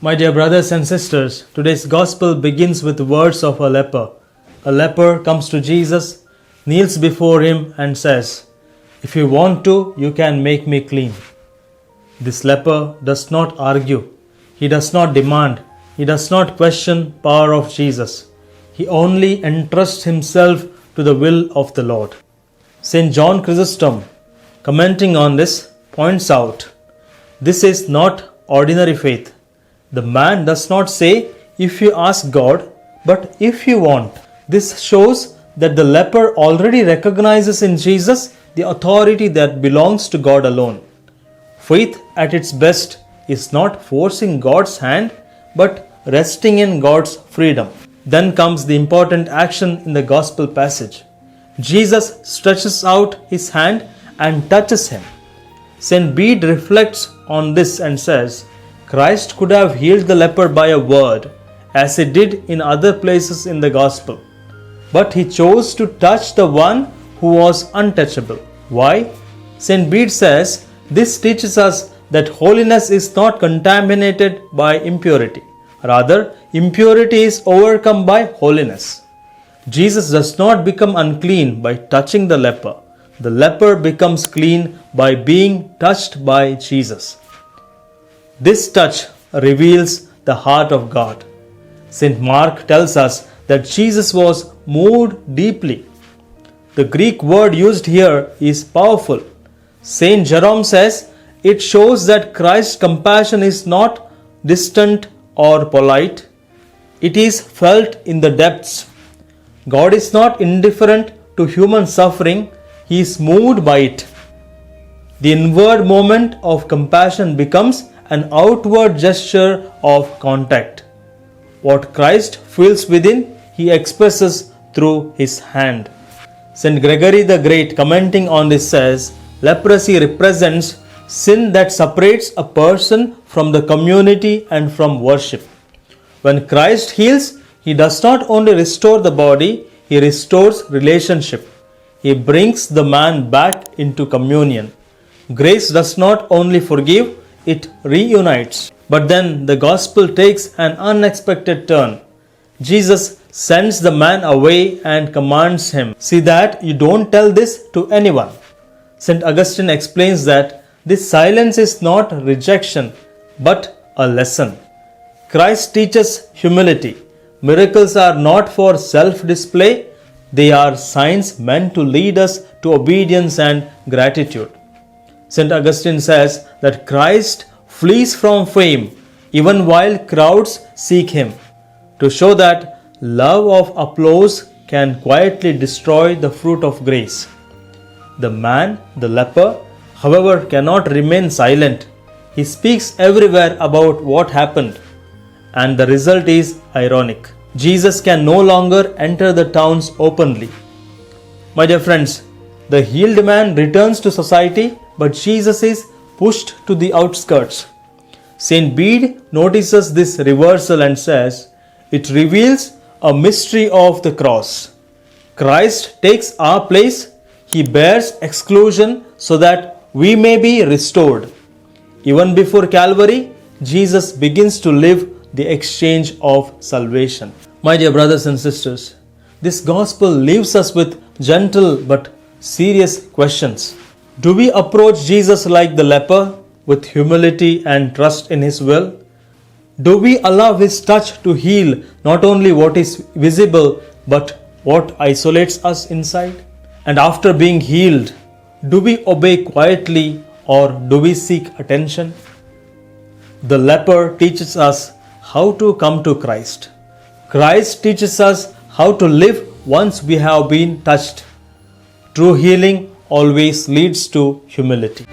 My dear brothers and sisters, today's gospel begins with the words of a leper. A leper comes to Jesus, kneels before him and says, "If you want to, you can make me clean." This leper does not argue. He does not demand. He does not question power of Jesus. He only entrusts himself to the will of the Lord. St. John Chrysostom, commenting on this, points out, this is not ordinary faith. The man does not say, "If you ask God," but "if you want." This shows that the leper already recognizes in Jesus the authority that belongs to God alone. Faith at its best is not forcing God's hand, but resting in God's freedom. Then comes the important action in the gospel passage. Jesus stretches out his hand and touches him. St. Bede reflects on this and says, Christ could have healed the leper by a word, as he did in other places in the gospel. But he chose to touch the one who was untouchable. Why? St. Bede says, this teaches us that holiness is not contaminated by impurity. Rather, impurity is overcome by holiness. Jesus does not become unclean by touching the leper. The leper becomes clean by being touched by Jesus. This touch reveals the heart of God. St. Mark tells us that Jesus was moved deeply. The Greek word used here is powerful. St. Jerome says it shows that Christ's compassion is not distant or polite. It is felt in the depths. God is not indifferent to human suffering. He is moved by it. The inward moment of compassion becomes an outward gesture of contact. What Christ feels within, he expresses through his hand. St. Gregory the Great, commenting on this, says, leprosy represents sin that separates a person from the community and from worship. When Christ heals, he does not only restore the body, he restores relationship. He brings the man back into communion. Grace does not only forgive, it reunites. But then the gospel takes an unexpected turn. Jesus sends the man away and commands him, "See that you don't tell this to anyone." St. Augustine explains that this silence is not rejection, but a lesson. Christ teaches humility. Miracles are not for self-display. They are signs meant to lead us to obedience and gratitude. St. Augustine says that Christ flees from fame even while crowds seek him, to show that love of applause can quietly destroy the fruit of grace. The man, the leper, however, cannot remain silent. He speaks everywhere about what happened, and the result is ironic. Jesus can no longer enter the towns openly. My dear friends, the healed man returns to society, but Jesus is pushed to the outskirts. St. Bede notices this reversal and says, it reveals a mystery of the cross. Christ takes our place. He bears exclusion so that we may be restored. Even before Calvary, Jesus begins to live the exchange of salvation. My dear brothers and sisters, this gospel leaves us with gentle but serious questions. Do we approach Jesus like the leper, with humility and trust in his will? Do we allow his touch to heal not only what is visible but what isolates us inside? And after being healed, do we obey quietly or do we seek attention? The leper teaches us how to come to Christ. Christ teaches us how to live once we have been touched. True healing always leads to humility.